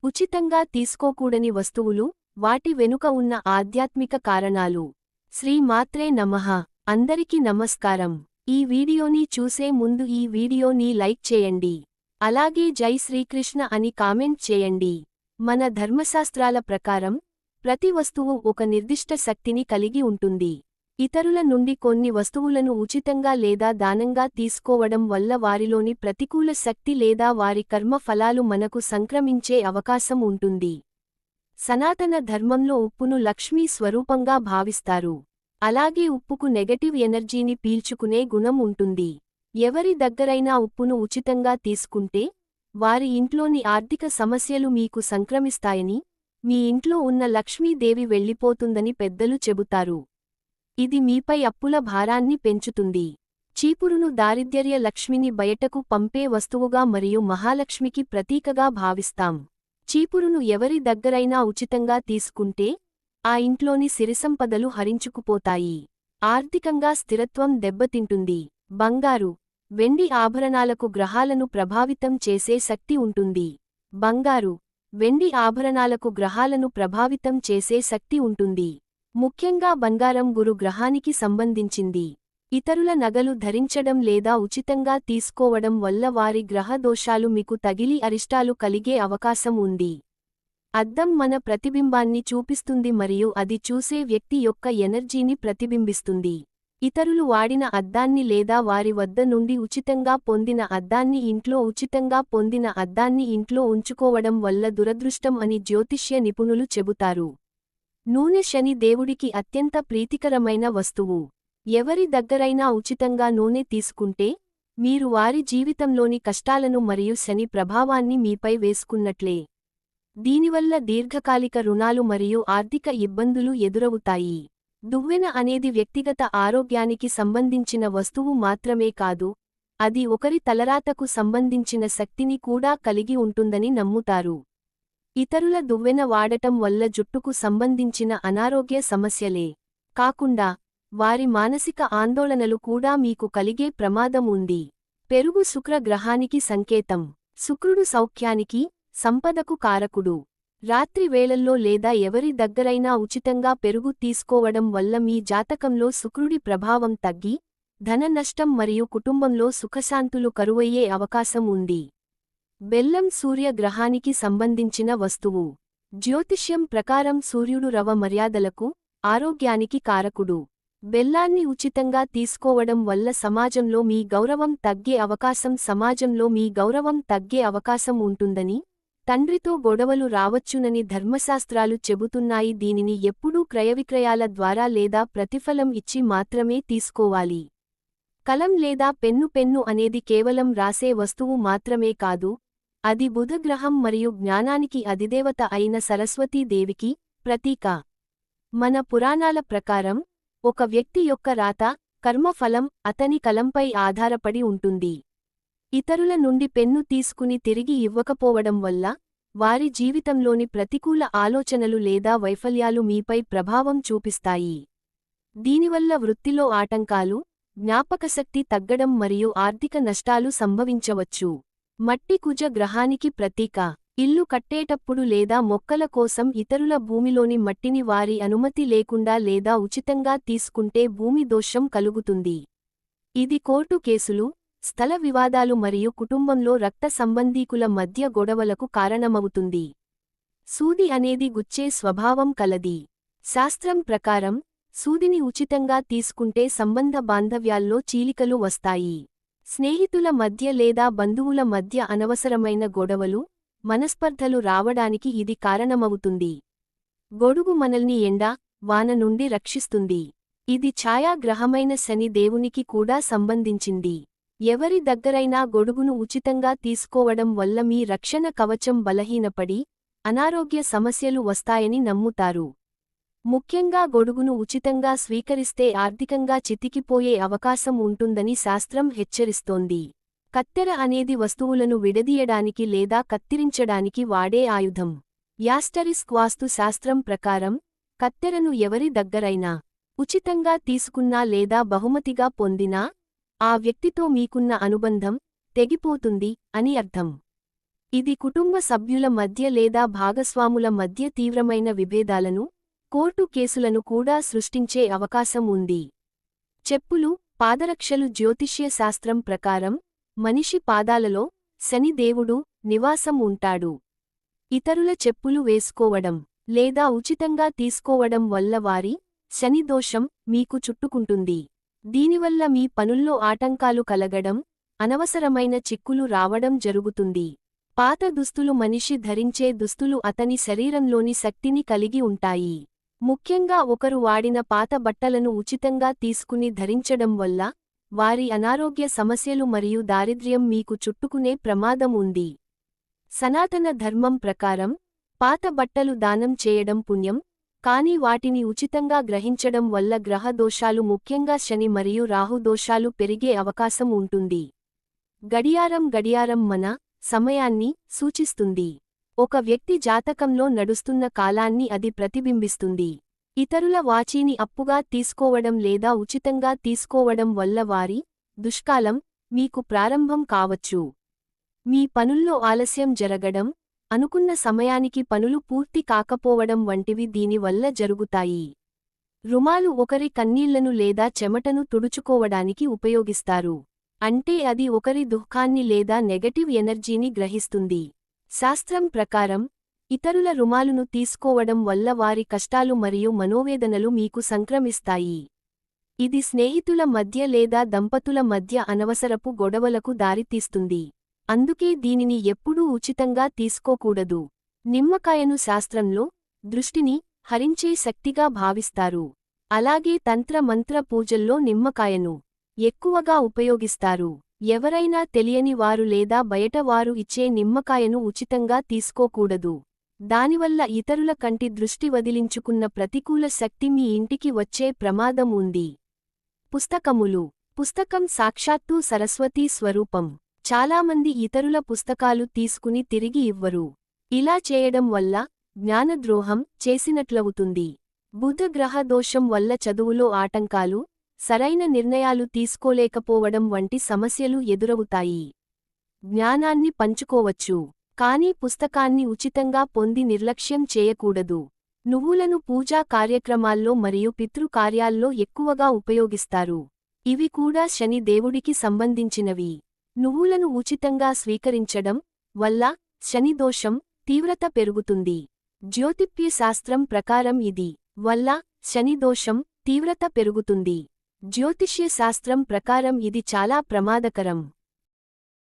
ఉచితంగా తీసుకోకూడని వస్తువులు, వాటి వెనుక ఉన్న ఆధ్యాత్మిక కారణాలు. శ్రీ మాత్రే నమః. అందరికీ నమస్కారం. ఈ వీడియోని చూసే ముందు ఈ వీడియోని లైక్ చేయండి. అలాగే జై శ్రీకృష్ణ అని కామెంట్ చేయండి. మన ధర్మశాస్త్రాల ప్రకారం ప్రతి వస్తువు ఒక నిర్దిష్ట శక్తిని కలిగి ఉంటుంది. ఇతరుల నుండి కొన్ని వస్తువులను ఉచితంగా లేదా దానంగా తీసుకోవడం వల్ల వారిలోని ప్రతికూల శక్తి లేదా వారి కర్మ ఫలాలు మనకు సంక్రమించే అవకాశం ఉంటుంది. సనాతన ధర్మంలో ఉప్పును లక్ష్మీ స్వరూపంగా భావిస్తారు. అలాగే ఉప్పుకు నెగటివ్ ఎనర్జీని పీల్చుకునే గుణం ఉంటుంది. ఎవరి దగ్గరైనా ఉప్పును ఉచితంగా తీసుకుంటే వారి ఇంట్లోని ఆర్థిక సమస్యలు మీకు సంక్రమిస్తాయని, మీ ఇంట్లో ఉన్న లక్ష్మీదేవి వెళ్ళిపోతుందని పెద్దలు చెబుతారు. ఇది మీపై అప్పుల భారాన్ని పెంచుతుంది. చీపురును దారిద్ర్య లక్ష్మిని బయటకు పంపే వస్తువుగా మరియు మహాలక్ష్మికి ప్రతీకగా భావిస్తాం. చీపురును ఎవరి దగ్గరైనా ఉచితంగా తీసుకుంటే ఆ ఇంట్లోని సిరిసంపదలు హరించుకుపోతాయి. ఆర్థికంగా స్థిరత్వం దెబ్బతింటుంది. బంగారు, వెండి ఆభరణాలకు గ్రహాలను ప్రభావితం చేసే శక్తి ఉంటుంది. బంగారు, వెండి ఆభరణాలకు గ్రహాలను ప్రభావితం చేసే శక్తి ఉంటుంది. ముఖ్యంగా బంగారం గురు గ్రహానికి సంబంధించింది. ఇతరుల నగలు ధరించడం లేదా ఉచితంగా తీసుకోవడం వల్ల వారి గ్రహ దోషాలు మీకు తగిలి అరిష్టాలు కలిగే అవకాశం ఉంది. అద్దం మన ప్రతిబింబాన్ని చూపిస్తుంది మరియు అది చూసే వ్యక్తి యొక్క ఎనర్జీని ప్రతిబింబిస్తుంది. ఇతరులు వాడిన అద్దాన్ని లేదా వారి వద్ద నుండి ఉచితంగా పొందిన అద్దాన్ని ఇంట్లో ఉంచుకోవడం వల్ల దురదృష్టం అని జ్యోతిష్య నిపుణులు చెబుతారు. నూనె శని దేవుడికి అత్యంత ప్రీతికరమైన వస్తువు. ఎవరి దగ్గరైనా ఉచితంగా నూనె తీసుకుంటే మీరు వారి జీవితంలోని కష్టాలను మరియు శని ప్రభావాన్ని మీపై వేసుకున్నట్లే. దీనివల్ల దీర్ఘకాలిక రుణాలు మరియు ఆర్థిక ఇబ్బందులు ఎదురవుతాయి. దువ్వెన అనేది వ్యక్తిగత ఆరోగ్యానికి సంబంధించిన వస్తువు మాత్రమే కాదు, అది ఒకరి తలరాతకు సంబంధించిన శక్తిని కూడా కలిగి ఉంటుందని నమ్ముతారు. ఇతరుల దువ్వెన వాడటం వల్ల జుట్టుకు సంబంధించిన అనారోగ్య సమస్యలే కాకుండా వారి మానసిక ఆందోళనలు కూడా మీకు కలిగే ప్రమాదం ఉంది. పెరుగు శుక్ర గ్రహానికి సంకేతం. శుక్రుడు సౌఖ్యానికి, సంపదకు కారకుడు. రాత్రి వేళల్లో లేదా ఎవరి దగ్గరైనా ఉచితంగా పెరుగు తీసుకోవడం వల్ల మీ జాతకంలో శుక్రుడి ప్రభావం తగ్గి, ధన నష్టం మరియు కుటుంబంలో సుఖశాంతులు కరువయ్యే అవకాశం ఉంది. బెల్లం సూర్య గ్రహానికి సంబంధించిన వస్తువు. జ్యోతిష్యం ప్రకారం సూర్యుడు రవ మర్యాదలకు, ఆరోగ్యానికి కారకుడు. బెల్లాన్ని ఉచితంగా తీసుకోవడం వల్ల సమాజంలో మీ గౌరవం తగ్గే అవకాశం ఉంటుందని, తండ్రితో గొడవలు రావచ్చునని ధర్మశాస్త్రాలు చెబుతున్నాయి. దీనిని ఎప్పుడూ క్రయవిక్రయాల ద్వారా లేదా ప్రతిఫలం ఇచ్చి మాత్రమే తీసుకోవాలి. కలం లేదా పెన్ను అనేది కేవలం రాసే వస్తువు మాత్రమే కాదు, అది బుధగ్రహం మరియు జ్ఞానానికి అధిదేవత అయిన సరస్వతీదేవికి ప్రతీక. మన పురాణాల ప్రకారం ఒక వ్యక్తి యొక్క రాత, కర్మఫలం అతని కలంపై ఆధారపడి ఉంటుంది. ఇతరుల నుండి పెన్ను తీసుకుని తిరిగి ఇవ్వకపోవడం వల్ల వారి జీవితంలోని ప్రతికూల ఆలోచనలు లేదా వైఫల్యాలు మీపై ప్రభావం చూపిస్తాయి. దీనివల్ల వృత్తిలో ఆటంకాలు, జ్ఞాపకశక్తి తగ్గడం మరియు ఆర్థిక నష్టాలు సంభవించవచ్చు. మట్టి కుజ గ్రహానికి ప్రతీక. ఇల్లు కట్టేటప్పుడు లేదా మొక్కల కోసం ఇతరుల భూమిలోని మట్టిని వారి అనుమతి లేకుండా లేదా ఉచితంగా తీసుకుంటే భూమి దోషం కలుగుతుంది. ఇది కోర్టు కేసులు, స్థల వివాదాలు మరియు కుటుంబంలో రక్త సంబంధీకుల మధ్య గొడవలకు కారణమవుతుంది. సూది అనేది గుచ్చే స్వభావం కలది. శాస్త్రం ప్రకారం సూదిని ఉచితంగా తీసుకుంటే సంబంధ బాంధవ్యాల్లో చీలికలు వస్తాయి. స్నేహితుల మధ్య లేదా బంధువుల మధ్య అనవసరమైన గొడవలు, మనస్పర్ధలు రావడానికి ఇది కారణమవుతుంది. గొడుగు మనల్ని ఎండ, వాన నుండి రక్షిస్తుంది. ఇది ఛాయాగ్రహమైన శని దేవునికి కూడా సంబంధించింది. ఎవరి దగ్గరైనా గొడుగును ఉచితంగా తీసుకోవడం వల్ల మీ రక్షణ కవచం బలహీనపడి, అనారోగ్య సమస్యలు వస్తాయని నమ్ముతారు. ముఖ్యంగా గొడుగును ఉచితంగా స్వీకరిస్తే ఆర్థికంగా చితికిపోయే అవకాశం ఉంటుందని శాస్త్రం హెచ్చరిస్తోంది. కత్తెర అనేది వస్తువులను విడదీయడానికి లేదా కత్తిరించడానికి వాడే ఆయుధం. యాస్టరిస్క్ వాస్తు శాస్త్రం ప్రకారం కత్తెరను ఎవరి దగ్గరైనా ఉచితంగా తీసుకున్నా లేదా బహుమతిగా పొందినా ఆ వ్యక్తితో మీకున్న అనుబంధం తెగిపోతుంది అని అర్థం. ఇది కుటుంబ సభ్యుల మధ్య లేదా భాగస్వాముల మధ్య తీవ్రమైన విభేదాలను, కోర్టు కేసులను కూడా సృష్టించే అవకాశం ఉంది. చెప్పులు, పాదరక్షలు జ్యోతిష్య శాస్త్రం ప్రకారం, మనిషి పాదాలలో శని దేవుడు నివాసం ఉంటాడు. ఇతరుల చెప్పులు వేసుకోవడం, లేదా ఉచితంగా తీసుకోవడం వల్ల వారి శని దోషం మీకు చుట్టుకుంటుంది. దీనివల్ల మీ పనుల్లో ఆటంకాలు కలగడం, అనవసరమైన చిక్కులు రావడం జరుగుతుంది. పాత దుస్తులు మనిషి ధరించే దుస్తులు అతని శరీరంలోని శక్తిని కలిగి ఉంటాయి. ముఖ్యంగా ఒకరు వాడిన పాత బట్టలను ఉచితంగా తీసుకుని ధరించడం వల్ల వారి అనారోగ్య సమస్యలు మరియు దారిద్ర్యం మీకు చుట్టుకునే ప్రమాదం ఉంది. సనాతన ధర్మం ప్రకారం పాత బట్టలు దానం చేయడం పుణ్యం, కానీ వాటిని ఉచితంగా గ్రహించడం వల్ల గ్రహ దోషాలు, ముఖ్యంగా శని మరియు రాహు దోషాలు పెరిగే అవకాశం ఉంటుంది. గడియారం మన సమయాన్ని సూచిస్తుంది. ఒక వ్యక్తి జాతకంలో నడుస్తున్న కాలాన్ని అది ప్రతిబింబిస్తుంది. ఇతరుల వాచీని అప్పుగా తీసుకోవడం లేదా ఉచితంగా తీసుకోవడం వల్ల వారి దుష్కాలం మీకు ప్రారంభం కావచ్చు. మీ పనుల్లో ఆలస్యం జరగడం, అనుకున్న సమయానికి పనులు పూర్తి కాకపోవడం వంటివి దీనివల్ల జరుగుతాయి. రుమాలు ఒకరి కన్నీళ్లను లేదా చెమటను తుడుచుకోవడానికి ఉపయోగిస్తారు. అంటే అది ఒకరి దుఃఖాన్ని లేదా నెగటివ్ ఎనర్జీని గ్రహిస్తుంది. శాస్త్రం ప్రకారం ఇతరుల రుమాలును తీసుకోవడం వల్ల వారి కష్టాలు మరియు మనోవేదనలు మీకు సంక్రమిస్తాయి. ఇది స్నేహితుల మధ్య లేదా దంపతుల మధ్య అనవసరపు గొడవలకు దారితీస్తుంది. అందుకే దీనిని ఎప్పుడూ ఉచితంగా తీసుకోకూడదు. నిమ్మకాయను శాస్త్రంలో దృష్టిని హరించే శక్తిగా భావిస్తారు. అలాగే తంత్ర మంత్ర పూజల్లో నిమ్మకాయను ఎక్కువగా ఉపయోగిస్తారు. ఎవరైనా తెలియని వారు లేదా బయట వారు ఇచ్చే నిమ్మకాయను ఉచితంగా తీసుకోకూడదు. దానివల్ల ఇతరుల కంటి దృష్టి వదిలించుకున్న ప్రతికూల శక్తి మీ ఇంటికి వచ్చే ప్రమాదం ఉంది. పుస్తకములు. పుస్తకం సాక్షాత్తూ సరస్వతీ స్వరూపం. చాలామంది ఇతరుల పుస్తకాలు తీసుకుని తిరిగి ఇవ్వరు. ఇలా చేయడం వల్ల జ్ఞానద్రోహం చేసినట్లవుతుంది. బుధ గ్రహ దోషం వల్ల చదువులో ఆటంకాలు, సరైన నిర్ణయాలు తీసుకోలేకపోవడం వంటి సమస్యలు ఎదురవుతాయి. జ్ఞానాన్ని పంచుకోవచ్చు, కానీ పుస్తకాన్ని ఉచితంగా పొంది నిర్లక్ష్యం చేయకూడదు. నువ్వులను పూజా కార్యక్రమాల్లో మరియు పితృ కార్యాల్లో ఎక్కువగా ఉపయోగిస్తారు. ఇవి కూడా శని దేవుడికి సంబంధించినవి. నువ్వులను ఉచితంగా స్వీకరించడం వల్ల శనిదోషం తీవ్రత పెరుగుతుంది. జ్యోతిష్య శాస్త్రం ప్రకారం ఇది వల్ల శనిదోషం తీవ్రత పెరుగుతుంది. జ్యోతిష్య శాస్త్రం ప్రకారం ఇది చాలా ప్రమాదకరం.